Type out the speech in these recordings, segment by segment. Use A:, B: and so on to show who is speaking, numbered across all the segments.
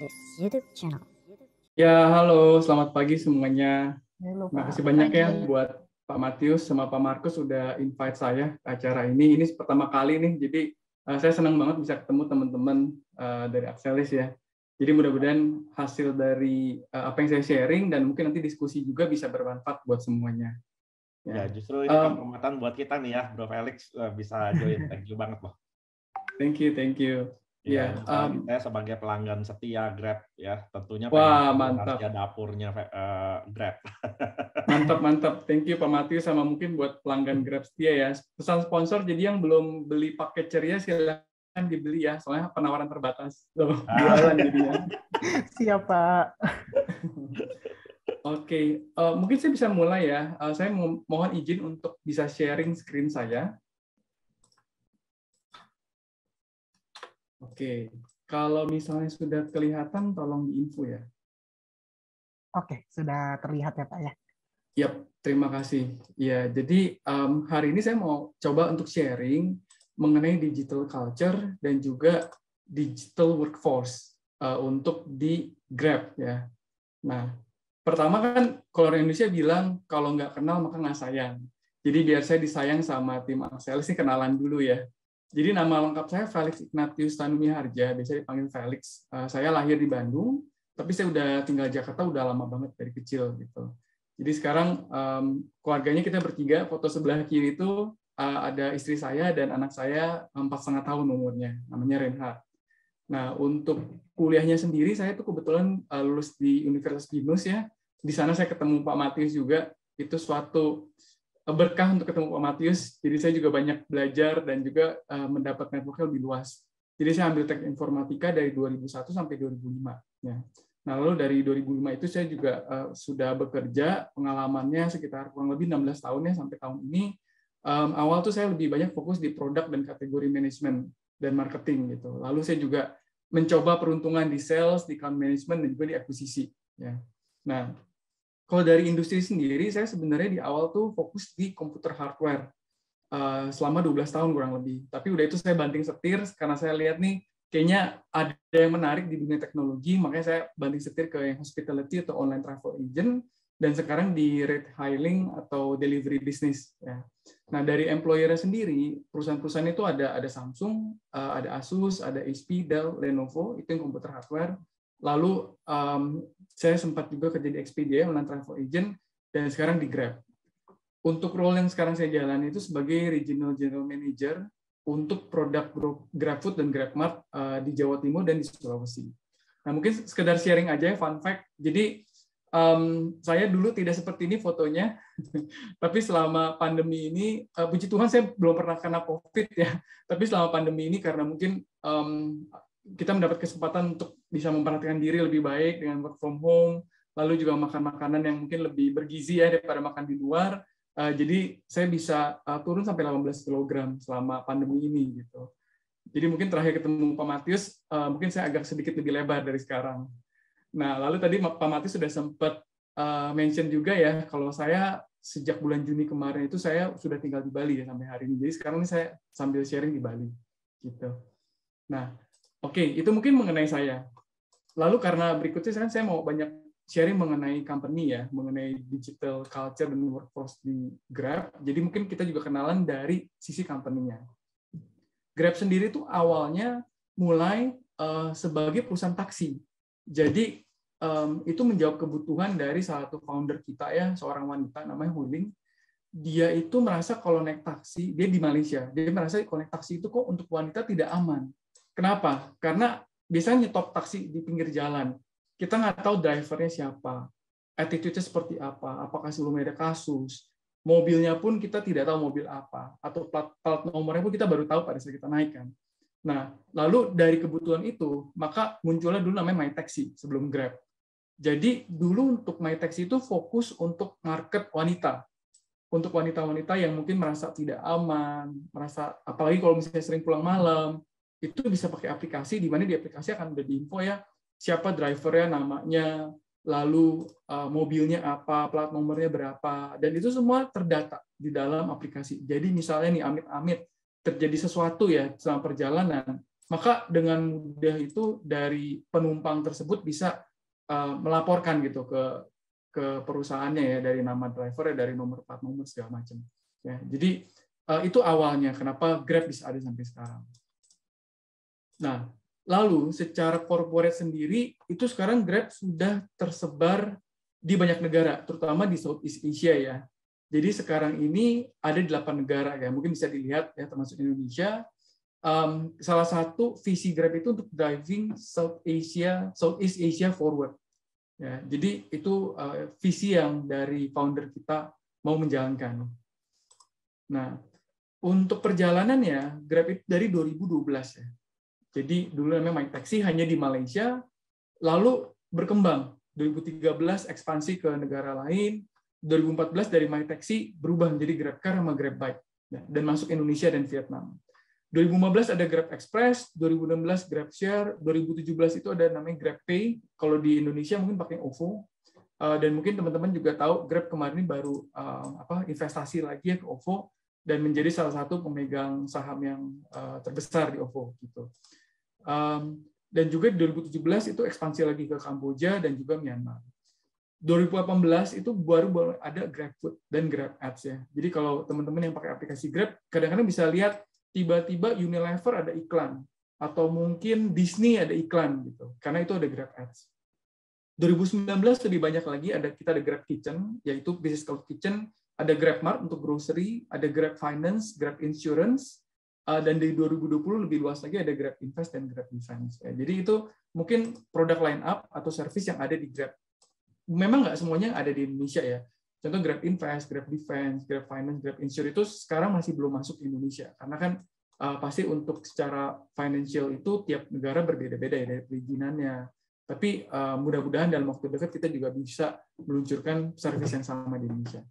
A: this YouTube channel.
B: Ya, halo, selamat pagi semuanya.
C: Halo,
B: Terima
C: Pak.
B: kasih banyak ya
A: Pagi.
B: buat Pak Matius sama Pak Markus sudah invite saya ke acara ini. Ini pertama kali nih, jadi saya senang banget bisa ketemu teman-teman dari Axelis ya. Jadi mudah-mudahan hasil dari apa yang saya sharing dan mungkin nanti diskusi juga bisa bermanfaat buat semuanya.
D: Ya, justru ini kehormatan buat kita nih ya, Bro Felix bisa join. Thank you banget loh.
B: Thank you.
D: Ya,
B: Ya,
D: saya sebagai pelanggan setia Grab ya, tentunya
B: wah,
D: pengen
B: mantap.
D: rahasia dapurnya Grab.
B: Mantap. Thank you Pak Matius sama mungkin buat pelanggan Grab setia ya. Pesan sponsor, jadi yang belum beli paket ceria silakan dibeli ya, soalnya penawaran terbatas. Jualan jadinya.
C: Siap, Pak.
B: Oke, mungkin saya bisa mulai ya. Saya mohon izin untuk bisa sharing screen saya. Oke, kalau misalnya sudah kelihatan, tolong diinfo ya.
C: Oke, sudah terlihat ya, Pak ya.
B: Yap, terima kasih. Ya, jadi hari ini saya mau coba untuk sharing mengenai digital culture dan juga digital workforce untuk di Grab ya. Nah, pertama kan kalau orang Indonesia bilang kalau nggak kenal maka nggak sayang. Jadi biar saya disayang sama tim Axelis ini kenalan dulu ya. Jadi nama lengkap saya Felix Ignatius Tanumi Harja, biasa dipanggil Felix. Saya lahir di Bandung, tapi saya udah tinggal di Jakarta udah lama banget dari kecil gitu. Jadi sekarang keluarganya kita bertiga, foto sebelah kiri itu ada istri saya dan anak saya 4,5 tahun umurnya, namanya Renhard. Nah, untuk kuliahnya sendiri saya tuh kebetulan lulus di Universitas Binus ya. Di sana saya ketemu Pak Matius juga. Itu suatu berkah untuk ketemu Pak Matius. Jadi saya juga banyak belajar dan juga mendapat network lebih luas. Jadi saya ambil teknik informatika dari 2001 sampai 2005 ya. Nah, lalu dari 2005 itu saya juga sudah bekerja, pengalamannya sekitar kurang lebih 16 tahun ya sampai tahun ini. Awal tuh saya lebih banyak fokus di produk dan kategori manajemen dan marketing gitu. Lalu saya juga mencoba peruntungan di sales, di account management, dan juga di akuisisi. Ya. Nah, kalau dari industri sendiri, saya sebenarnya di awal tuh fokus di komputer hardware selama 12 tahun kurang lebih. Tapi udah itu saya banting setir karena saya lihat nih kayaknya ada yang menarik di dunia teknologi, makanya saya banting setir ke yang hospitality atau online travel agent, dan sekarang di ride hailing atau delivery business. Ya. Nah, dari employer sendiri, perusahaan-perusahaan itu ada Samsung, ada Asus, ada HP, Dell, Lenovo, itu yang komputer hardware. Lalu saya sempat juga kerja di Expedia, online travel agent, dan sekarang di Grab. Untuk role yang sekarang saya jalani itu sebagai Regional General Manager untuk produk GrabFood dan GrabMart di Jawa Timur dan di Sulawesi. Nah, mungkin sekedar sharing aja, fun fact. Jadi, saya dulu tidak seperti ini fotonya, tapi selama pandemi ini, puji Tuhan saya belum pernah kena COVID ya, tapi selama pandemi ini karena mungkin kita mendapat kesempatan untuk bisa memperhatikan diri lebih baik dengan work from home, lalu juga makan makanan yang mungkin lebih bergizi ya daripada makan di luar. Jadi saya bisa turun sampai 18 kg selama pandemi ini gitu. Jadi mungkin terakhir ketemu Pak Matius, mungkin saya agak sedikit lebih lebar dari sekarang. Nah, lalu tadi Pak Matius sudah sempat mention juga ya, kalau saya sejak bulan Juni kemarin itu saya sudah tinggal di Bali ya sampai hari ini. Jadi sekarang ini saya sambil sharing di Bali gitu. Nah, oke, itu mungkin mengenai saya. Lalu karena berikutnya saya mau banyak sharing mengenai company ya, mengenai digital culture dan workforce di Grab. Jadi mungkin kita juga kenalan dari sisi company-nya. Grab sendiri tuh awalnya mulai sebagai perusahaan taksi. Jadi itu menjawab kebutuhan dari salah satu founder kita ya, seorang wanita namanya Huling. Dia itu merasa kalau naik taksi, dia di Malaysia, dia merasa kalau naik taksi itu kok untuk wanita tidak aman. Kenapa? Karena biasanya nyetop taksi di pinggir jalan. Kita nggak tahu drivernya siapa, attitude-nya seperti apa, apakah sebelumnya ada kasus, mobilnya pun kita tidak tahu mobil apa, atau plat nomornya pun kita baru tahu pada saat kita naik kan. Nah, lalu dari kebutuhan itu, maka munculnya dulu namanya MyTaxi sebelum Grab. Jadi dulu untuk MyTaxi itu fokus untuk market wanita, untuk wanita-wanita yang mungkin merasa tidak aman, merasa apalagi kalau misalnya sering pulang malam, itu bisa pakai aplikasi, di mana di aplikasi akan ada info ya, siapa drivernya, namanya, lalu mobilnya apa, plat nomornya berapa, dan itu semua terdata di dalam aplikasi. Jadi misalnya nih amit-amit terjadi sesuatu ya selama perjalanan, maka dengan mudah itu dari penumpang tersebut bisa melaporkan gitu ke perusahaannya ya, dari nama driver, dari nomor plat nomor segala macam. Ya, jadi itu awalnya kenapa Grab bisa ada sampai sekarang. Nah, lalu secara corporate sendiri itu sekarang Grab sudah tersebar di banyak negara, terutama di Southeast Asia ya. Jadi sekarang ini ada 8 negara ya, mungkin bisa dilihat ya, termasuk Indonesia. Salah satu visi Grab itu untuk driving Southeast Asia forward. Ya, jadi itu visi yang dari founder kita mau menjalankan. Nah, untuk perjalanannya Grab itu dari 2012 ya. Jadi dulu namanya MyTaxi hanya di Malaysia, lalu berkembang. 2013 ekspansi ke negara lain, 2014 dari MyTaxi berubah menjadi GrabCar sama GrabBike dan masuk Indonesia dan Vietnam. 2015 ada Grab Express, 2016 GrabShare, 2017 itu ada namanya GrabPay. Kalau di Indonesia mungkin pakai OVO. Dan mungkin teman-teman juga tahu Grab kemarin ini baru investasi lagi ya ke OVO dan menjadi salah satu pemegang saham yang terbesar di OVO gitu. Dan juga di 2017 itu ekspansi lagi ke Kamboja dan juga Myanmar. 2018 itu baru ada GrabFood dan GrabAds ya. Jadi kalau teman-teman yang pakai aplikasi Grab, kadang-kadang bisa lihat tiba-tiba Unilever ada iklan atau mungkin Disney ada iklan gitu. Karena itu ada GrabAds. 2019 lebih banyak lagi kita ada Grab Kitchen, yaitu Business Cloud Kitchen, ada GrabMart untuk grocery, ada Grab Finance, Grab Insurance, dan di 2020 lebih luas lagi ada Grab Invest dan Grab Defense. Jadi itu mungkin produk line up atau service yang ada di Grab. Memang nggak semuanya ada di Indonesia ya. Contoh Grab Invest, Grab Defense, Grab Finance, Grab Insurance itu sekarang masih belum masuk ke Indonesia. Karena kan pasti untuk secara financial itu tiap negara berbeda-beda ya dari perizinannya. Tapi mudah-mudahan dalam waktu dekat kita juga bisa meluncurkan service yang sama di Indonesia.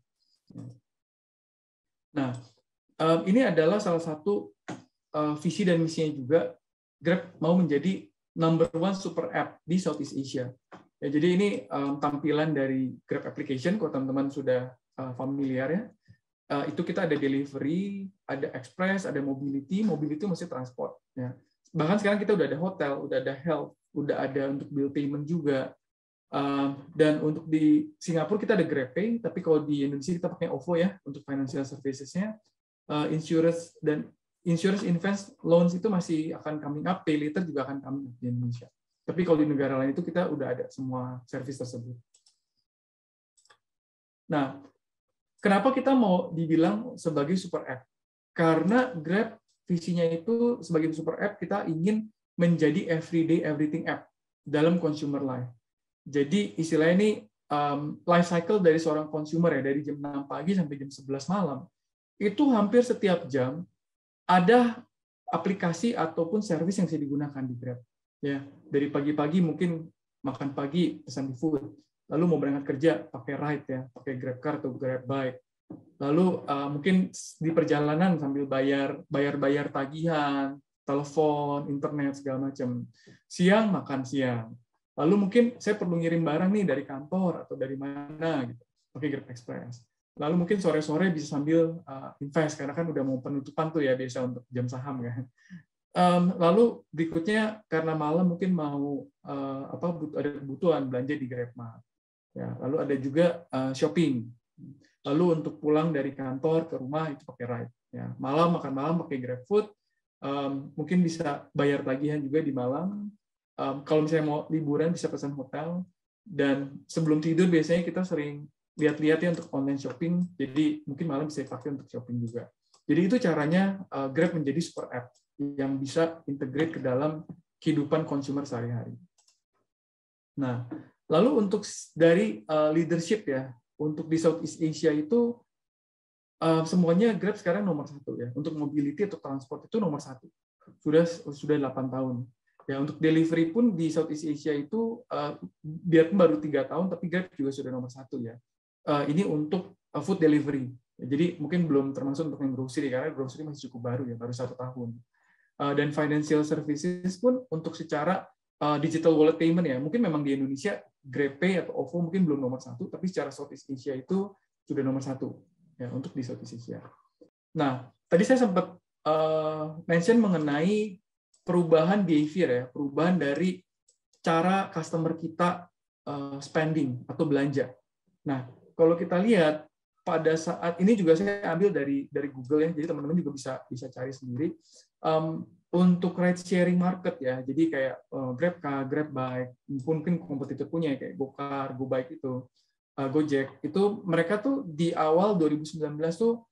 B: Nah, ini adalah salah satu visi dan misinya juga. Grab mau menjadi number 1 super app di Southeast Asia. Ya, jadi ini tampilan dari Grab application, kalau teman-teman sudah familiar ya. Itu kita ada delivery, ada express, ada mobility. Mobility masih transport. Ya. Bahkan sekarang kita udah ada hotel, udah ada health, udah ada untuk bill payment juga. Dan untuk di Singapura kita ada GrabPay, tapi kalau di Indonesia kita pakai OVO ya untuk financial services-nya. Insurance dan insurance invest loans itu masih akan coming up, pay later juga akan coming up di Indonesia. Tapi kalau di negara lain itu kita udah ada semua service tersebut. Nah, kenapa kita mau dibilang sebagai super app? Karena Grab visinya itu sebagai super app kita ingin menjadi everyday everything app dalam consumer life. Jadi istilahnya ini life cycle dari seorang consumer ya, dari jam 6 pagi sampai jam 11 malam. Itu hampir setiap jam ada aplikasi ataupun service yang bisa digunakan di Grab. Ya, dari pagi-pagi mungkin makan pagi pesan di food, lalu mau berangkat kerja pakai ride ya, pakai GrabCar atau GrabBike. Lalu mungkin di perjalanan sambil bayar tagihan, telepon, internet segala macam. Siang makan siang. Lalu mungkin saya perlu ngirim barang nih dari kantor atau dari mana gitu, pakai Grab Express. Lalu mungkin sore-sore bisa sambil invest karena kan udah mau penutupan tuh ya biasa untuk jam saham kan. Lalu berikutnya karena malam mungkin mau ada kebutuhan belanja di GrabMart. Ya, lalu ada juga shopping. Lalu untuk pulang dari kantor ke rumah itu pakai ride. Ya, malam makan malam pakai GrabFood. Mungkin bisa bayar tagihan juga di malam. Kalau misalnya mau liburan bisa pesan hotel. Dan sebelum tidur biasanya kita sering lihat-lihat ya untuk online shopping. Jadi mungkin malam bisa dipakai untuk shopping juga. Jadi itu caranya Grab menjadi super app yang bisa integrate ke dalam kehidupan konsumer sehari-hari. Nah, lalu untuk dari leadership ya, untuk di Southeast Asia itu semuanya Grab sekarang nomor 1 ya. Untuk mobility atau transport itu nomor 1. Sudah 8 tahun. Ya, untuk delivery pun di Southeast Asia itu biarpun baru 3 tahun, tapi Grab juga sudah nomor 1 ya. Ini untuk food delivery. Jadi mungkin belum termasuk untuk yang grocery karena grocery masih cukup baru ya, baru 1 tahun. Dan financial services pun untuk secara digital wallet payment ya, mungkin memang di Indonesia GrabPay atau OVO mungkin belum nomor 1, tapi secara Southeast Asia itu sudah nomor 1 ya untuk di Southeast Asia. Nah, tadi saya sempat mention mengenai perubahan behavior ya, perubahan dari cara customer kita spending atau belanja. Nah, kalau kita lihat pada saat ini juga saya ambil dari Google ya, jadi teman-teman juga bisa cari sendiri untuk ride sharing market ya. Jadi kayak GrabCar, GrabBike, mungkin kompetitor punya kayak GoCar, GoBike itu, Gojek itu mereka tuh di awal 2019 tuh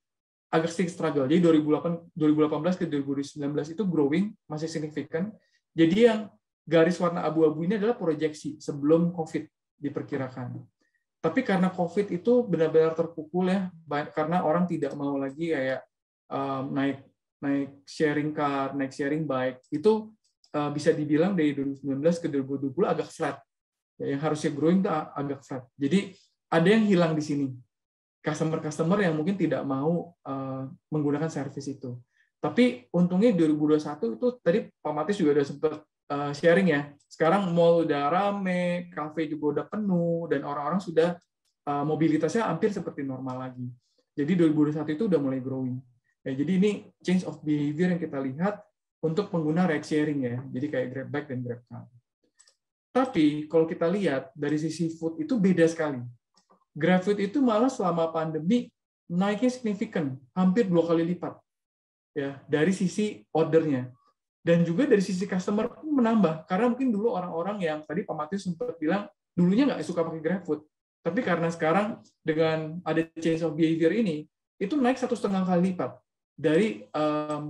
B: agak sedikit struggle. Jadi 2018 ke 2019 itu growing masih signifikan. Jadi yang garis warna abu-abu ini adalah proyeksi sebelum COVID diperkirakan. Tapi karena COVID itu benar-benar terpukul ya, karena orang tidak mau lagi kayak naik sharing car, naik sharing bike, itu bisa dibilang dari 2019 ke 2020 agak flat. Yang harusnya growing itu agak flat. Jadi ada yang hilang di sini. Customer yang mungkin tidak mau menggunakan service itu. Tapi untungnya 2021 itu tadi Pak Matis juga udah sempat sharing ya. Sekarang mall udah rame, kafe juga udah penuh, dan orang-orang sudah mobilitasnya hampir seperti normal lagi. Jadi 2021 itu udah mulai growing. Ya, jadi ini change of behavior yang kita lihat untuk pengguna ride sharing ya. Jadi kayak GrabBike dan GrabCar. Tapi kalau kita lihat dari sisi food itu beda sekali. GrabFood itu malah selama pandemi naiknya signifikan, hampir 2 kali lipat ya dari sisi ordernya. Dan juga dari sisi customer pun menambah, karena mungkin dulu orang-orang yang tadi Pak Matius sempat bilang dulunya nggak suka pakai GrabFood, tapi karena sekarang dengan ada change of behavior ini, itu naik 1,5 kali lipat dari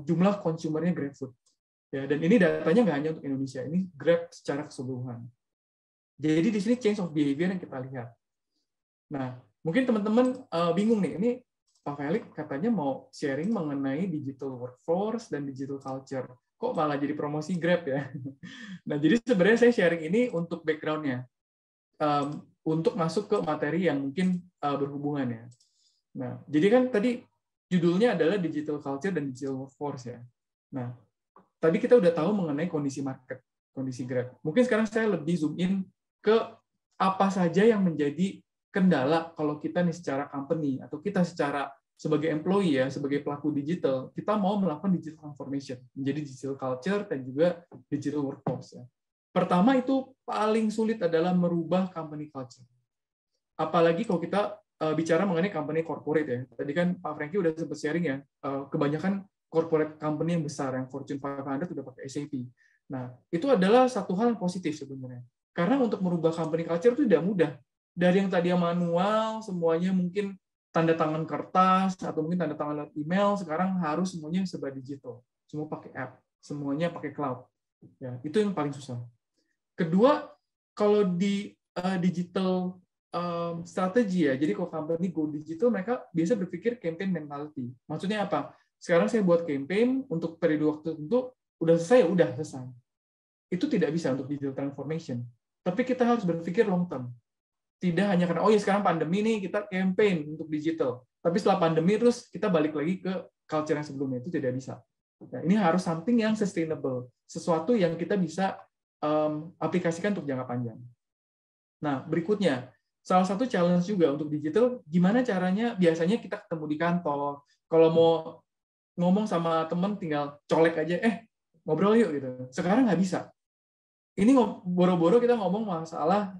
B: jumlah konsumernya GrabFood. Ya, dan ini datanya nggak hanya untuk Indonesia, ini Grab secara keseluruhan. Jadi di sini change of behavior yang kita lihat. Nah, mungkin teman-teman bingung nih, ini Pak Felix katanya mau sharing mengenai digital workforce dan digital culture. Kok malah jadi promosi Grab ya? Nah, jadi sebenarnya saya sharing ini untuk background-nya, untuk masuk ke materi yang mungkin berhubungan ya. Nah, jadi kan tadi judulnya adalah digital culture dan digital workforce ya. Nah, tadi kita udah tahu mengenai kondisi market, kondisi Grab. Mungkin sekarang saya lebih zoom in ke apa saja yang menjadi kendala kalau kita nih secara company atau kita secara sebagai employee ya, sebagai pelaku digital, kita mau melakukan digital transformation menjadi digital culture dan juga digital workforce ya. Pertama itu paling sulit adalah merubah company culture. Apalagi kalau kita bicara mengenai company corporate ya. Tadi kan Pak Franky udah sempat sharing ya, kebanyakan corporate company yang besar yang Fortune 500 udah pakai SAP. Nah, itu adalah satu hal yang positif sebenarnya. Karena untuk merubah company culture itu tidak mudah. Dari yang tadi manual, semuanya mungkin tanda tangan kertas, atau mungkin tanda tangan email, sekarang harus semuanya serba digital. Semua pakai app, semuanya pakai cloud. Ya, itu yang paling susah. Kedua, kalau di digital strategi ya, jadi kalau company go digital, mereka biasa berpikir campaign mentality. Maksudnya apa? Sekarang saya buat campaign untuk periode waktu tertentu, udah selesai, udah selesai. Itu tidak bisa untuk digital transformation. Tapi kita harus berpikir long term. Tidak hanya karena, oh ya sekarang pandemi nih, kita campaign untuk digital. Tapi setelah pandemi, terus kita balik lagi ke culture yang sebelumnya. Itu tidak bisa. Nah, ini harus something yang sustainable. Sesuatu yang kita bisa aplikasikan untuk jangka panjang. Nah, berikutnya, salah satu challenge juga untuk digital, gimana caranya biasanya kita ketemu di kantor, kalau mau ngomong sama teman tinggal colek aja, ngobrol yuk gitu. Sekarang nggak bisa. Ini boro-boro kita ngomong masalah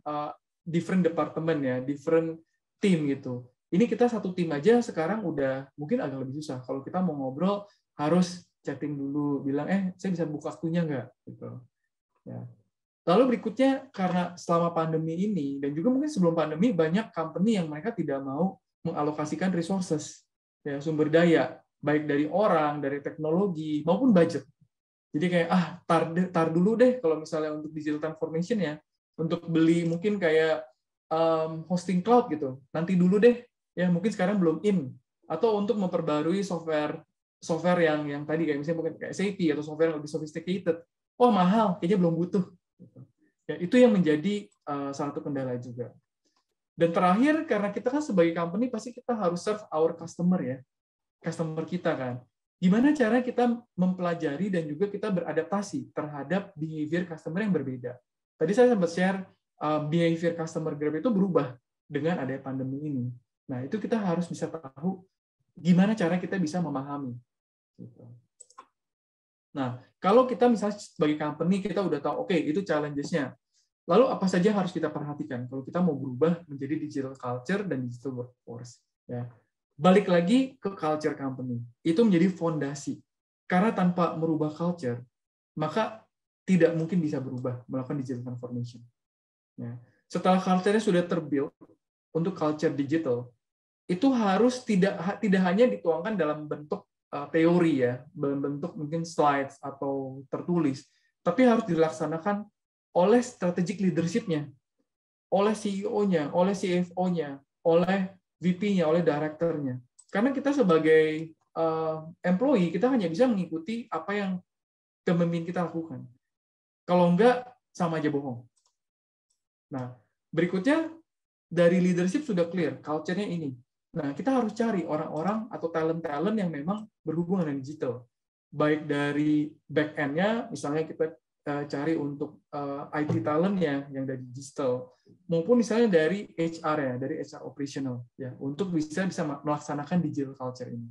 B: different department ya, different team gitu. Ini kita satu tim aja sekarang udah mungkin agak lebih susah. Kalau kita mau ngobrol harus chatting dulu, bilang saya bisa buka waktunya nggak gitu. Ya. Lalu berikutnya karena selama pandemi ini dan juga mungkin sebelum pandemi banyak company yang mereka tidak mau mengalokasikan resources ya, sumber daya baik dari orang, dari teknologi maupun budget. Jadi kayak tar dulu deh kalau misalnya untuk digital transformation ya, untuk beli mungkin kayak hosting cloud gitu. Nanti dulu deh, ya mungkin sekarang belum in. Atau untuk memperbarui software yang tadi kayak misalnya mungkin kayak SAP atau software yang lebih sophisticated. Oh mahal, kayaknya belum butuh. Ya, itu yang menjadi salah satu kendala juga. Dan terakhir, karena kita kan sebagai company pasti kita harus serve our customer ya, customer kita kan. Gimana cara kita mempelajari dan juga kita beradaptasi terhadap behavior customer yang berbeda. Tadi saya sempat share behavior customer Grab itu berubah dengan adanya pandemi ini. Nah, itu kita harus bisa tahu gimana cara kita bisa memahami. Gitu. Nah, kalau kita misalnya sebagai company kita udah tahu, oke, itu challenges-nya. Lalu apa saja harus kita perhatikan kalau kita mau berubah menjadi digital culture dan digital workforce? Ya, balik lagi ke culture company. Itu menjadi fondasi. Karena tanpa merubah culture, maka tidak mungkin bisa berubah melakukan digital transformation. Ya. Setelah culture-nya sudah terbuild untuk culture digital, itu harus tidak hanya dituangkan dalam bentuk teori ya, dalam bentuk mungkin slides atau tertulis, tapi harus dilaksanakan oleh strategic leadership-nya, oleh CEO-nya, oleh CFO-nya, oleh VP-nya, oleh director-nya. Karena kita sebagai employee, kita hanya bisa mengikuti apa yang pemimpin kita lakukan. Kalau enggak, sama aja bohong. Nah, berikutnya, dari leadership sudah clear, culture-nya ini. Nah, kita harus cari orang-orang atau talent-talent yang memang berhubungan dengan digital. Baik dari back-end-nya, misalnya kita cari untuk IT talent-nya yang dari digital, maupun misalnya dari HR-nya, dari HR operational, ya, untuk bisa melaksanakan digital culture ini.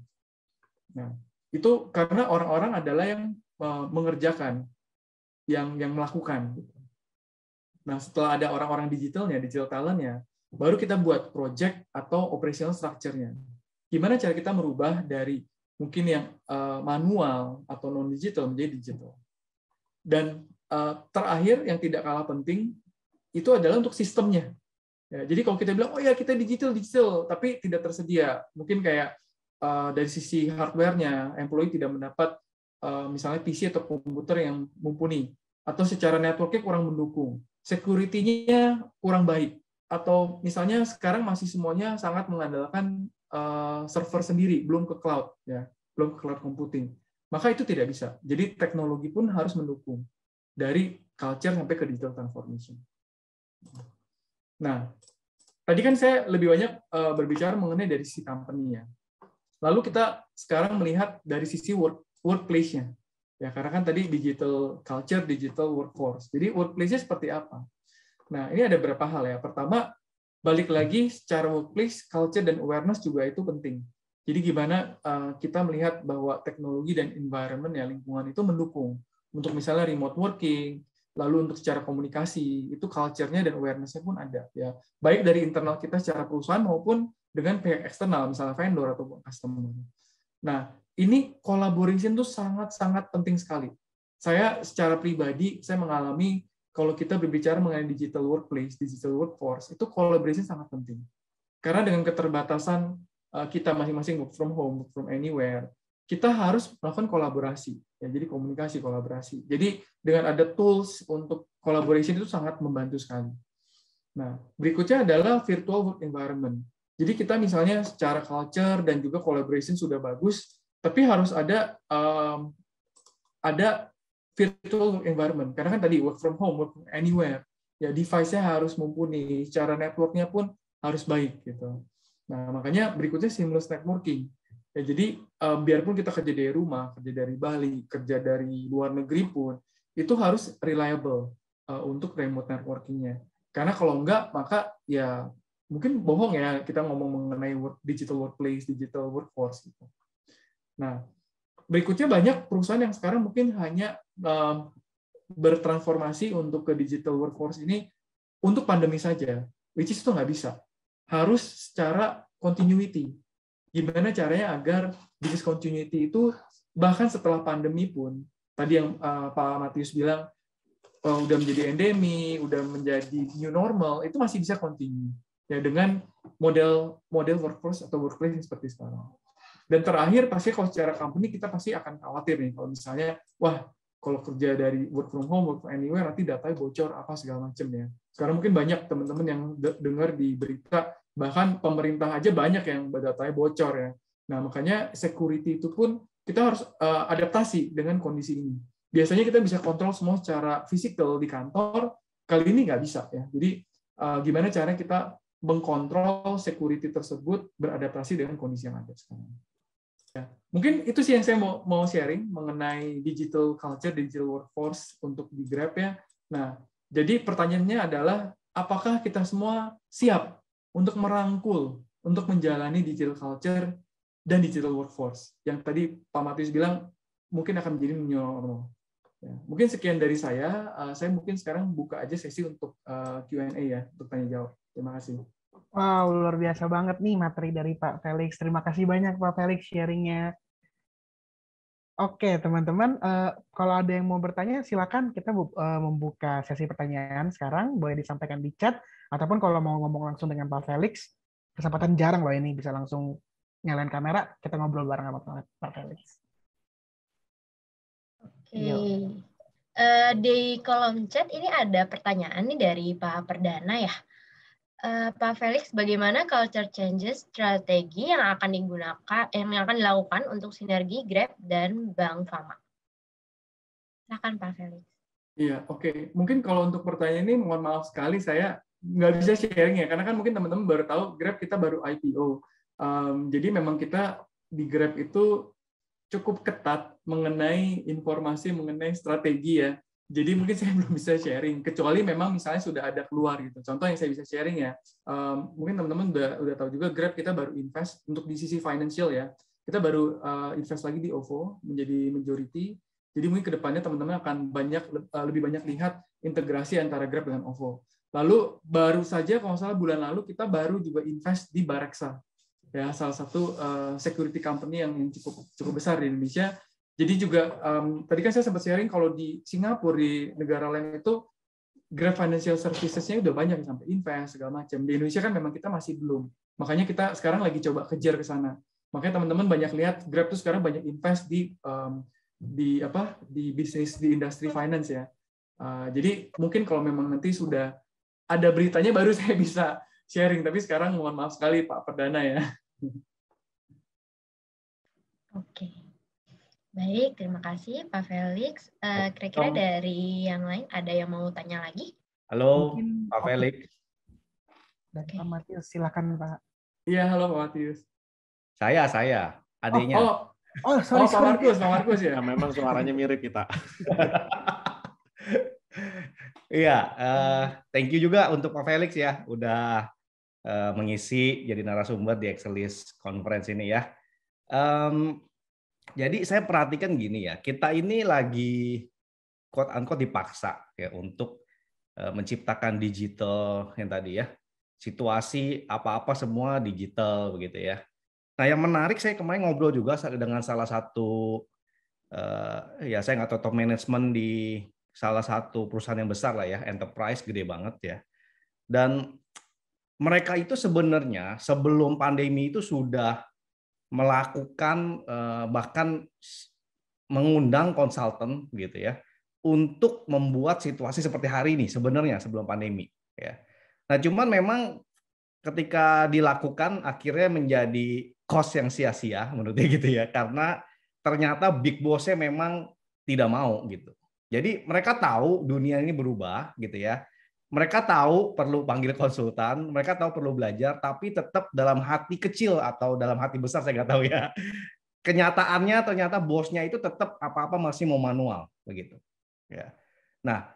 B: Nah, itu karena orang-orang adalah yang mengerjakan, yang melakukan. Nah, setelah ada orang-orang digitalnya, digital talent-nya, baru kita buat project atau operational structure-nya. Gimana cara kita merubah dari mungkin yang manual atau non-digital menjadi digital. Dan terakhir, yang tidak kalah penting, itu adalah untuk sistemnya. Ya, jadi kalau kita bilang, oh ya kita digital, tapi tidak tersedia. Mungkin kayak dari sisi hardware-nya, employee tidak mendapat misalnya PC atau komputer yang mumpuni. Atau secara network-nya kurang mendukung. Security-nya kurang baik. Atau misalnya sekarang masih semuanya sangat mengandalkan server sendiri, belum ke cloud, ya, belum ke cloud computing. Maka itu tidak bisa. Jadi teknologi pun harus mendukung dari culture sampai ke digital transformation. Nah, tadi kan saya lebih banyak berbicara mengenai dari sisi company-nya. Lalu kita sekarang melihat dari sisi workplace-nya. Ya, karena kan tadi digital culture, digital workforce. Jadi workplace-nya seperti apa? Nah, ini ada beberapa hal ya. Pertama, balik lagi secara workplace, culture dan awareness juga itu penting. Jadi gimana kita melihat bahwa teknologi dan environment ya, lingkungan itu mendukung. Untuk misalnya remote working, lalu untuk secara komunikasi, itu culture-nya dan awareness-nya pun ada. Ya. Baik dari internal kita secara perusahaan maupun dengan pihak eksternal, misalnya vendor atau customer. Nah, ini collaboration itu sangat-sangat penting sekali. Saya secara pribadi, saya mengalami kalau kita berbicara mengenai digital workplace, digital workforce, itu collaboration sangat penting. Karena dengan keterbatasan kita masing-masing work from home, work from anywhere, kita harus melakukan kolaborasi. Ya, jadi komunikasi, kolaborasi. Jadi dengan ada tools untuk collaboration itu sangat membantu sekali. Nah, berikutnya adalah virtual work environment. Jadi kita misalnya secara culture dan juga collaboration sudah bagus, tapi harus ada virtual environment. Karena kan tadi work from home, work from anywhere, ya device-nya harus mumpuni, secara network-nya pun harus baik gitu. Nah, makanya berikutnya seamless networking. Ya, jadi biarpun kita kerja dari rumah, kerja dari Bali, kerja dari luar negeri pun, itu harus reliable untuk remote networking-nya. Karena kalau enggak, maka ya mungkin bohong ya kita ngomong mengenai digital workplace, digital workforce gitu. Nah, berikutnya banyak perusahaan yang sekarang mungkin hanya bertransformasi untuk ke digital workforce ini untuk pandemi saja, which is itu nggak bisa. Harus secara continuity. Gimana caranya agar business continuity itu bahkan setelah pandemi pun, tadi yang Pak Matius bilang, udah menjadi endemi, udah menjadi new normal, itu masih bisa continue. Ya, dengan model workforce atau workplace yang seperti sekarang. Dan terakhir, pasti kalau secara company kita pasti akan khawatir nih, kalau misalnya, wah, kalau kerja dari work from home, work from anywhere, nanti datanya bocor, apa segala macam ya. Sekarang mungkin banyak teman-teman yang dengar di berita, bahkan pemerintah aja banyak yang datanya bocor ya. Nah, makanya security itu pun kita harus adaptasi dengan kondisi ini. Biasanya kita bisa kontrol semua secara fisikal di kantor, kali ini nggak bisa ya. Jadi gimana caranya kita mengkontrol security tersebut beradaptasi dengan kondisi yang ada sekarang. Ya, mungkin itu sih yang saya mau sharing mengenai digital culture, digital workforce untuk di Grab ya. Nah, jadi pertanyaannya adalah apakah kita semua siap untuk merangkul, untuk menjalani digital culture dan digital workforce? Yang tadi Pak Matius bilang mungkin akan menjadi new normal. Ya, mungkin sekian dari saya. Saya mungkin sekarang buka aja sesi untuk Q&A ya, untuk tanya jawab. Terima kasih.
C: Wow, luar biasa banget nih materi dari Pak Felix. Terima kasih banyak Pak Felix sharingnya. Oke, teman-teman, kalau ada yang mau bertanya, silakan kita membuka sesi pertanyaan sekarang. Boleh disampaikan di chat, ataupun kalau mau ngomong langsung dengan Pak Felix, kesempatan jarang loh ini, bisa langsung nyalain kamera, kita ngobrol bareng sama Pak Felix.
A: Oke. Di kolom chat ini ada pertanyaan nih dari Pak Perdana ya. Pak Felix, bagaimana culture changes strategi yang akan dilakukan untuk sinergi Grab dan Bank Fama? Silakan Pak Felix.
B: Iya, oke. Mungkin kalau untuk pertanyaan ini, mohon maaf sekali saya nggak bisa sharing ya, karena kan mungkin teman-teman baru tahu Grab kita baru IPO. Jadi memang kita di Grab itu cukup ketat mengenai informasi mengenai strategi ya. Jadi mungkin saya belum bisa sharing, kecuali memang misalnya sudah ada keluar gitu. Contoh yang saya bisa sharing ya, mungkin teman-teman udah tahu juga Grab kita baru invest untuk di sisi financial ya. Kita baru invest lagi di OVO menjadi majority. Jadi mungkin kedepannya teman-teman akan lebih banyak lihat integrasi antara Grab dengan OVO. Lalu baru saja kalau nggak salah bulan lalu kita baru juga invest di Bareksa, ya salah satu security company yang cukup besar di Indonesia. Jadi juga tadi kan saya sempat sharing kalau di Singapura, di negara lain itu Grab Financial Services-nya udah banyak sampai invest segala macam. Di Indonesia kan memang kita masih belum. Makanya kita sekarang lagi coba kejar ke sana. Makanya teman-teman banyak lihat Grab tuh sekarang banyak invest di bisnis di industri finance ya. Jadi mungkin kalau memang nanti sudah ada beritanya baru saya bisa sharing. Tapi sekarang mohon maaf sekali Pak Perdana ya.
A: Oke. Baik, terima kasih Pak Felix. Kira-kira dari yang lain ada yang mau tanya lagi?
D: Halo,
C: Mungkin,
D: Pak Felix.
C: Dan Pak Matius, silakan Pak.
B: Iya, halo Pak Matius.
D: Saya, adiknya.
C: Sorry.
B: Pak Markus ya.
D: Ya, memang suaranya mirip kita. Iya, thank you juga untuk Pak Felix ya, udah mengisi jadi narasumber di Excelis Conference ini ya. Jadi saya perhatikan gini ya, kita ini lagi quote unquote dipaksa ya untuk menciptakan digital yang tadi ya, situasi apa-apa semua digital begitu ya. Nah yang menarik, saya kemarin ngobrol juga dengan salah satu ya saya nggak tahu top management di salah satu perusahaan yang besar lah ya, enterprise gede banget ya. Dan mereka itu sebenarnya sebelum pandemi itu sudah melakukan bahkan mengundang konsultan gitu ya untuk membuat situasi seperti hari ini sebenarnya sebelum pandemi ya. Nah, cuman memang ketika dilakukan akhirnya menjadi cost yang sia-sia menurut dia gitu ya, karena ternyata big boss-nya memang tidak mau gitu. Jadi mereka tahu dunia ini berubah gitu ya. Mereka tahu perlu panggil konsultan, mereka tahu perlu belajar, tapi tetap dalam hati kecil atau dalam hati besar saya nggak tahu ya. Kenyataannya ternyata bosnya itu tetap apa-apa masih mau manual begitu. Ya. Nah,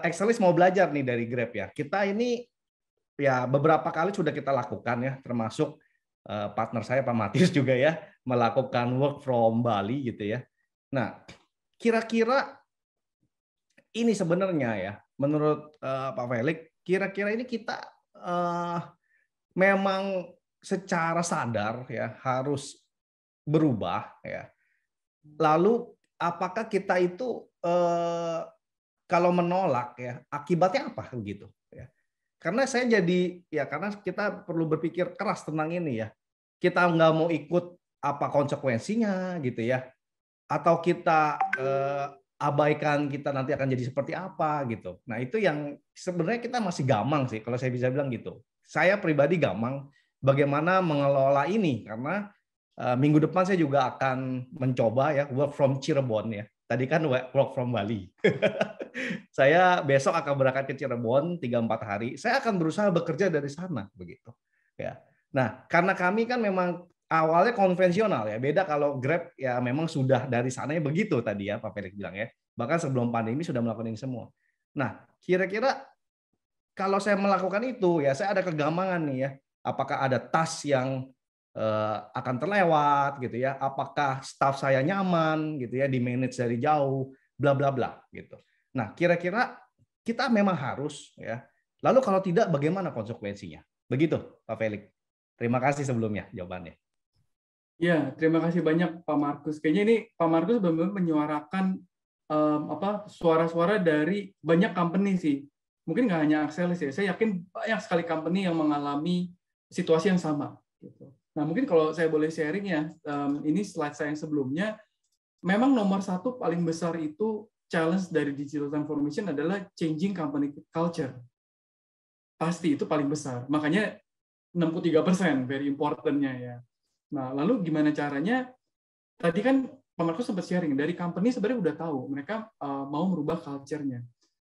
D: Excelis mau belajar nih dari Grab ya. Kita ini ya beberapa kali sudah kita lakukan ya, termasuk partner saya Pak Matius juga ya melakukan work from Bali gitu ya. Nah, kira-kira ini sebenarnya ya, menurut Pak Felix, kira-kira ini kita memang secara sadar ya harus berubah ya. Lalu apakah kita itu kalau menolak ya akibatnya apa gitu ya? Karena saya jadi ya karena kita perlu berpikir keras tentang ini ya. Kita nggak mau ikut apa konsekuensinya gitu ya, atau kita abaikan kita nanti akan jadi seperti apa gitu. Nah itu yang sebenarnya kita masih gamang sih kalau saya bisa bilang gitu. Saya pribadi gamang bagaimana mengelola ini karena minggu depan saya juga akan mencoba ya work from Cirebon ya. Tadi kan work from Bali. Saya besok akan berangkat ke Cirebon 3-4 hari. Saya akan berusaha bekerja dari sana begitu. Ya. Nah karena kami kan memang awalnya konvensional ya, beda kalau Grab ya memang sudah dari sananya begitu tadi ya Pak Felix bilang ya. Bahkan sebelum pandemi sudah melakukan ini semua. Nah, kira-kira kalau saya melakukan itu ya saya ada kegamangan nih ya. Apakah ada tas yang akan terlewat gitu ya, apakah staf saya nyaman gitu ya, di manage dari jauh, bla bla bla gitu. Nah, kira-kira kita memang harus ya. Lalu kalau tidak, bagaimana konsekuensinya? Begitu, Pak Felix. Terima kasih sebelumnya jawabannya.
B: Ya, terima kasih banyak Pak Markus. Kayaknya ini Pak Markus benar-benar menyuarakan suara-suara dari banyak company sih. Mungkin nggak hanya Axelis ya. Saya yakin banyak sekali company yang mengalami situasi yang sama. Gitu. Nah, mungkin kalau saya boleh sharing ya, ini slide saya yang sebelumnya, memang nomor satu paling besar itu challenge dari digital transformation adalah changing company culture. Pasti itu paling besar. Makanya 63%, very important-nya ya. Nah, lalu gimana caranya? Tadi kan Pak Markus sempat sharing, dari company sebenarnya udah tahu, mereka mau merubah culture-nya.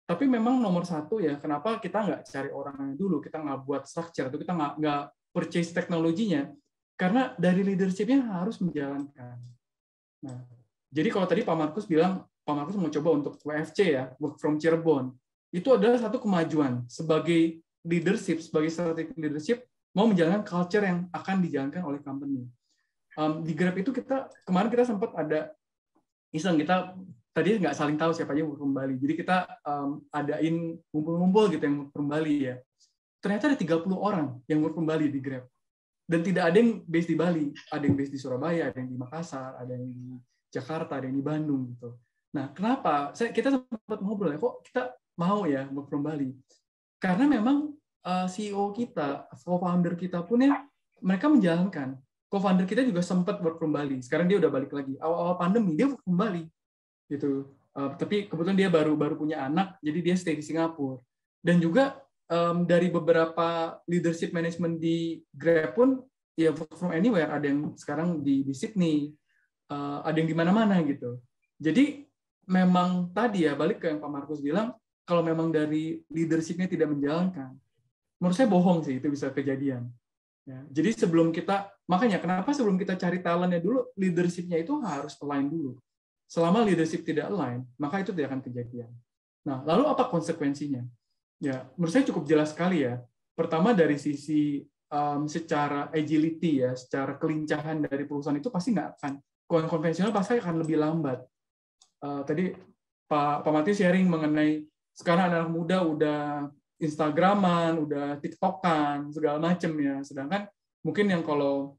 B: Tapi memang nomor satu ya, kenapa kita nggak cari orangnya dulu, kita nggak buat structure, atau kita nggak purchase teknologinya, karena dari leadership-nya harus menjalankan. Nah, jadi kalau tadi Pak Markus bilang, Pak Markus mau coba untuk WFC ya, work from Cirebon, itu adalah satu kemajuan sebagai leadership, sebagai strategic leadership, mau menjalankan culture yang akan dijalankan oleh company. Di Grab itu kemarin kita sempat ada iseng, kita tadi nggak saling tahu siapa aja work from Bali. Jadi kita adain ngumpul-ngumpul gitu yang work from Bali ya. Ternyata ada 30 orang yang work from Bali di Grab. Dan tidak ada yang base di Bali, ada yang base di Surabaya, ada yang di Makassar, ada yang di Jakarta, ada yang di Bandung gitu. Nah, kenapa? Kita sempat ngobrol ya, kok kita mau ya work from Bali? Karena memang CEO kita, co-founder kita pun ya mereka menjalankan. Co-founder kita juga sempat work from Bali. Sekarang dia udah balik lagi. Awal-awal pandemi dia work from Bali, gitu. Tapi kebetulan dia baru punya anak, jadi dia stay di Singapura. Dan juga dari beberapa leadership management di Grab pun ya work from anywhere. Ada yang sekarang di Sydney, ada yang di mana-mana gitu. Jadi memang tadi ya balik ke yang Pak Markus bilang, kalau memang dari leadership-nya tidak menjalankan, menurut saya bohong sih itu bisa kejadian. Ya, jadi makanya kenapa sebelum kita cari talentnya dulu, leadership-nya itu harus align dulu. Selama leadership tidak align, maka itu tidak akan kejadian. Nah, lalu apa konsekuensinya? Ya, menurut saya cukup jelas sekali ya. Pertama dari sisi secara agility ya, secara kelincahan dari perusahaan itu pasti nggak akan, konvensional pasti akan lebih lambat. Tadi Pak Mati sharing mengenai sekarang anak muda udah Instagraman, udah TikTokan, segala macam ya. Sedangkan mungkin yang kalau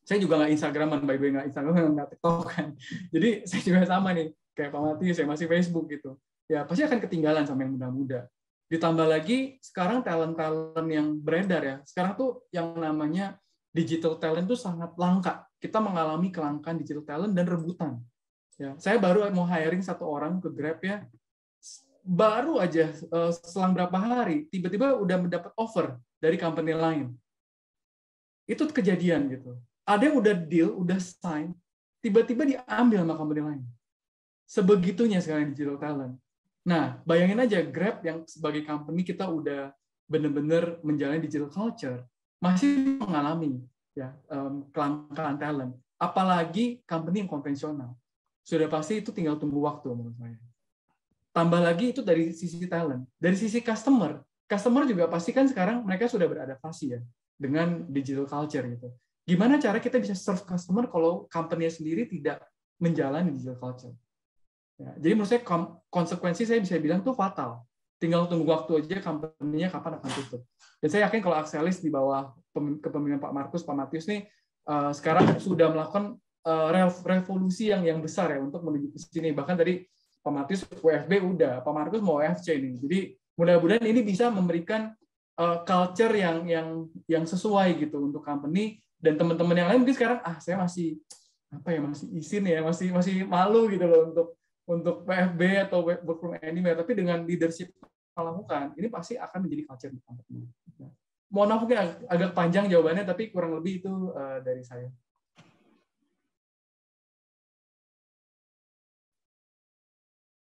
B: saya juga nggak Instagraman, by the way nggak Instagram, nggak TikTokan. Jadi saya juga sama nih, kayak Pak Mati, saya masih Facebook gitu. Ya pasti akan ketinggalan sama yang muda-muda. Ditambah lagi sekarang talent-talent yang beredar ya. Sekarang tuh yang namanya digital talent tuh sangat langka. Kita mengalami kelangkaan digital talent dan rebutan. Ya, saya baru mau hiring satu orang ke Grab ya. Baru aja selang berapa hari tiba-tiba udah mendapat offer dari company lain. Itu kejadian gitu. Ada yang udah deal, udah sign, tiba-tiba diambil sama company lain. Sebegitunya sekarang digital talent. Nah, bayangin aja Grab yang sebagai company kita udah benar-benar menjalani digital culture, masih mengalami ya kelangkaan talent. Apalagi company yang konvensional. Sudah pasti itu tinggal tunggu waktu menurut saya. Tambah lagi itu dari sisi talent. Dari sisi customer juga pasti kan sekarang mereka sudah beradaptasi ya dengan digital culture gitu. Gimana cara kita bisa serve customer kalau company sendiri tidak menjalani digital culture? Ya, jadi menurut saya konsekuensi saya bisa bilang tuh fatal. Tinggal tunggu waktu aja company-nya kapan akan tutup. Dan saya yakin kalau Axelis di bawah kepemimpinan Pak Markus, Pak Matius nih sekarang sudah melakukan revolusi yang besar ya untuk menuju ke sini. Bahkan tadi Pak Matius WFB udah, Pak Markus mau WFC nih. Jadi mudah-mudahan ini bisa memberikan culture yang sesuai gitu untuk company, dan teman-teman yang lain mungkin sekarang saya masih masih izin ya, masih malu gitu loh untuk WFB atau work from anywhere, tapi dengan leadership melakukan ini pasti akan menjadi culture di company. Mohon maaf mungkin agak panjang jawabannya, tapi kurang lebih itu dari saya.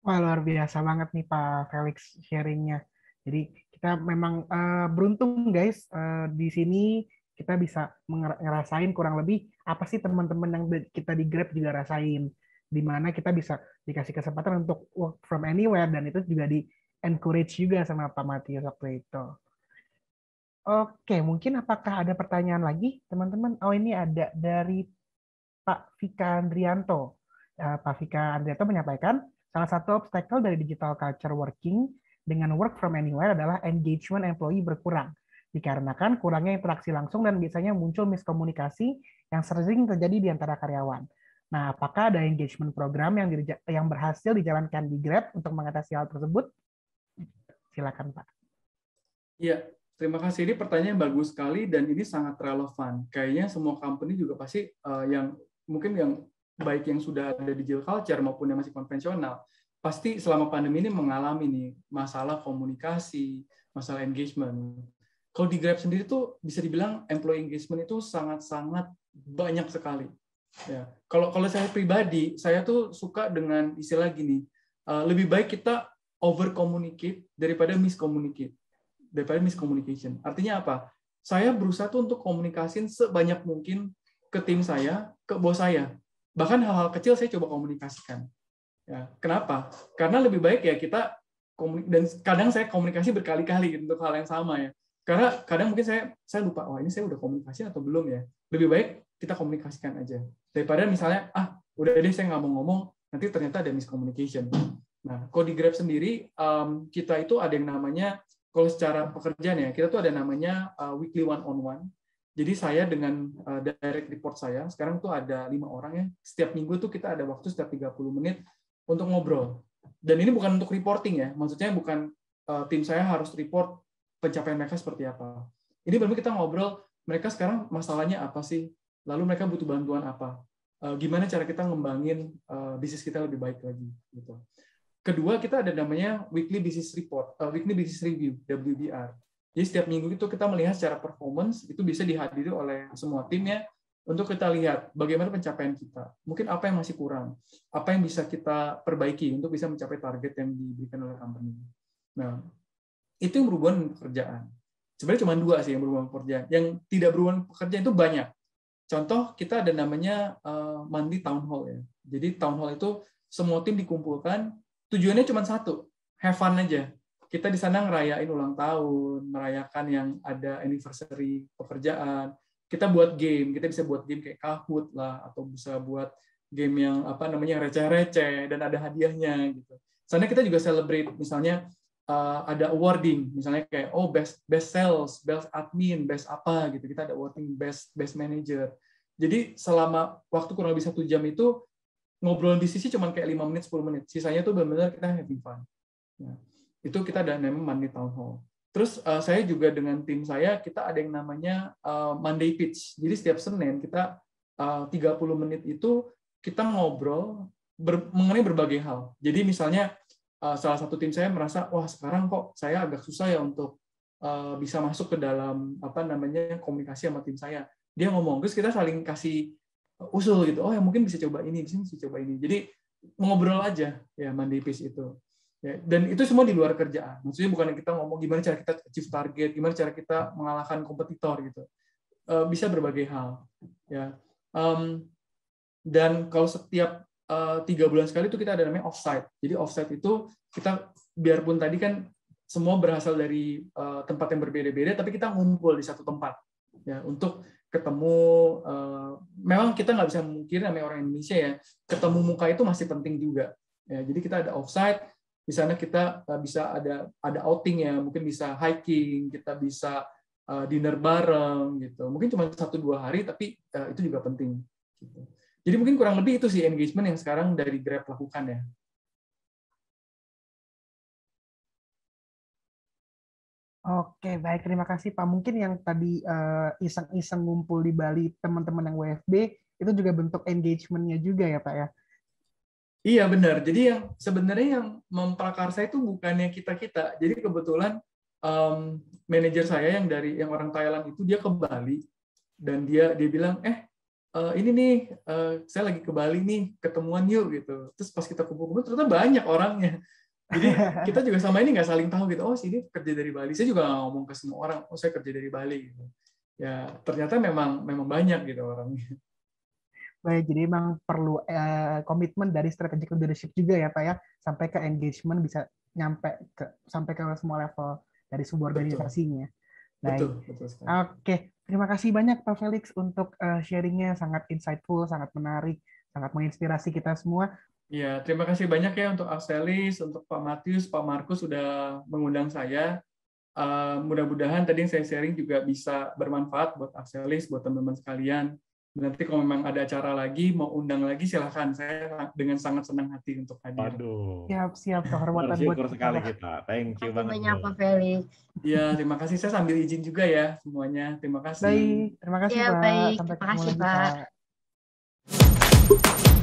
C: Wah, luar biasa banget nih Pak Felix sharingnya. Jadi kita memang beruntung guys, di sini kita bisa ngerasain kurang lebih apa sih teman-teman yang kita di Grab juga rasain. Di mana kita bisa dikasih kesempatan untuk work from anywhere, dan itu juga di encourage juga sama Pak Matius waktu itu. Oke, mungkin apakah ada pertanyaan lagi, teman-teman? Oh, ini ada dari Pak Vika Andrianto. Pak Vika Andrianto menyampaikan, salah satu obstacle dari digital culture working dengan work from anywhere adalah engagement employee berkurang. Dikarenakan kurangnya interaksi langsung dan biasanya muncul miskomunikasi yang sering terjadi di antara karyawan. Nah, apakah ada engagement program yang berhasil dijalankan di Grab untuk mengatasi hal tersebut? Silakan, Pak.
B: Iya, terima kasih. Ini pertanyaan bagus sekali dan ini sangat relevan. Kayaknya semua company juga pasti yang mungkin yang baik yang sudah ada digital culture maupun yang masih konvensional, pasti selama pandemi ini mengalami nih masalah komunikasi, masalah engagement. Kalau di Grab sendiri tuh bisa dibilang employee engagement itu sangat-sangat banyak sekali. Ya, kalau saya pribadi, saya tuh suka dengan istilah gini, lebih baik kita over communicate daripada miscommunication. Artinya apa? Saya berusaha tuh untuk komunikasiin sebanyak mungkin ke tim saya, ke bos saya. Bahkan hal-hal kecil saya coba komunikasikan. Ya, kenapa? Karena lebih baik ya kita dan kadang saya komunikasi berkali-kali untuk hal yang sama ya. Karena kadang mungkin saya lupa, ini saya udah komunikasi atau belum ya. Lebih baik kita komunikasikan aja. Daripada misalnya, udah deh saya nggak mau ngomong, nanti ternyata ada miscommunication. Nah, kalau di Grab sendiri, kita itu ada yang namanya, kalau secara pekerjaan ya, kita tuh ada namanya weekly one-on-one. Jadi saya dengan direct report saya, sekarang tuh ada 5 orang ya, setiap minggu tuh kita ada waktu setiap 30 menit untuk ngobrol. Dan ini bukan untuk reporting ya, maksudnya bukan tim saya harus report pencapaian mereka seperti apa. Ini benar-benar kita ngobrol, mereka sekarang masalahnya apa sih, lalu mereka butuh bantuan apa, gimana cara kita ngembangin bisnis kita lebih baik lagi. Gitu. Kedua, kita ada namanya weekly business report, weekly business review, WBR. Jadi setiap minggu itu kita melihat secara performance, itu bisa dihadiri oleh semua timnya, untuk kita lihat bagaimana pencapaian kita. Mungkin apa yang masih kurang, apa yang bisa kita perbaiki untuk bisa mencapai target yang diberikan oleh company. Nah, itu yang berhubungan dengan pekerjaan. Sebenarnya cuma 2 sih yang berhubungan dengan pekerjaan. Yang tidak berhubungan dengan pekerjaan itu banyak. Contoh, kita ada namanya monthly town hall ya. Jadi town hall itu semua tim dikumpulkan, tujuannya cuma satu, have fun aja. Kita di sana ngerayain ulang tahun, merayakan yang ada anniversary pekerjaan. Kita buat game, kita bisa buat game kayak Kahoot lah, atau bisa buat game yang receh-receh dan ada hadiahnya gitu. Sana kita juga celebrate, misalnya ada awarding, misalnya kayak best sales, best admin, best apa gitu. Kita ada awarding best manager. Jadi selama waktu kurang lebih 1 jam itu ngobrol bisnisnya cuma kayak 5 menit, 10 menit. Sisanya tuh benar-benar kita having fun. Ya. Itu kita ada namanya Monday Town Hall. Terus saya juga dengan tim saya, kita ada yang namanya Monday Pitch. Jadi setiap Senin kita 30 menit itu kita ngobrol mengenai berbagai hal. Jadi misalnya salah satu tim saya merasa, sekarang kok saya agak susah ya untuk bisa masuk ke dalam komunikasi sama tim saya. Dia ngomong, terus kita saling kasih usul gitu. Yang mungkin bisa coba ini, bisa coba ini. Jadi ngobrol aja ya Monday Pitch itu. Ya, dan itu semua di luar kerjaan. Maksudnya bukan kita ngomong gimana cara kita achieve target, gimana cara kita mengalahkan kompetitor gitu. Bisa berbagai hal. Ya. Dan kalau setiap 3 bulan sekali itu kita ada namanya offsite. Jadi offsite itu kita biarpun tadi kan semua berasal dari tempat yang berbeda-beda, tapi kita ngumpul di satu tempat ya untuk ketemu. Memang kita nggak bisa memungkiri namanya orang Indonesia ya, ketemu muka itu masih penting juga. Ya, jadi kita ada offsite. Di sana kita bisa ada outing ya, mungkin bisa hiking, kita bisa dinner bareng gitu. Mungkin cuma 1-2 hari, tapi itu juga penting. Gitu. Jadi mungkin kurang lebih itu sih engagement yang sekarang dari Grab lakukan ya.
C: Oke, baik. Terima kasih, Pak. Mungkin yang tadi iseng-iseng ngumpul di Bali, teman-teman yang WFB, itu juga bentuk engagement-nya juga ya, Pak ya?
B: Iya benar. Jadi yang sebenarnya yang memprakarsa itu bukannya kita-kita. Jadi kebetulan manajer saya yang orang Thailand itu dia ke Bali dan dia bilang ini nih saya lagi ke Bali nih, ketemuan yuk gitu. Terus pas kita kumpul-kumpul ternyata banyak orangnya. Jadi kita juga sama ini nggak saling tahu gitu. Sini kerja dari Bali. Saya juga nggak ngomong ke semua orang. Saya kerja dari Bali. Gitu. Ya ternyata memang banyak gitu orangnya.
C: Baik, jadi memang perlu komitmen dari strategic leadership juga ya Pak ya, sampai ke engagement bisa sampai ke semua level dari sebuah organisasinya.
B: Betul sekali.
C: Oke, terima kasih banyak Pak Felix untuk sharingnya, sangat insightful, sangat menarik, sangat menginspirasi kita semua.
B: Ya, terima kasih banyak ya untuk Axelis, untuk Pak Matius, Pak Markus sudah mengundang saya. Mudah-mudahan tadi yang saya sharing juga bisa bermanfaat buat Axelis, buat teman-teman sekalian. Nanti kalau memang ada acara lagi, mau undang lagi, silahkan. Saya dengan sangat senang hati untuk hadir.
E: Waduh.
C: Siap, kehormatan buat
E: bersyukur sekali kita. Thank you banget.
A: Banyak Pak Felix.
B: Ya, terima kasih. Saya sambil izin juga ya semuanya. Terima kasih.
C: Baik, terima kasih
A: Ya,
C: Pak.
A: baik.
C: Sampai
A: Terima
C: ketemu
A: kasih,
C: lagi
A: Pak.
C: Pak.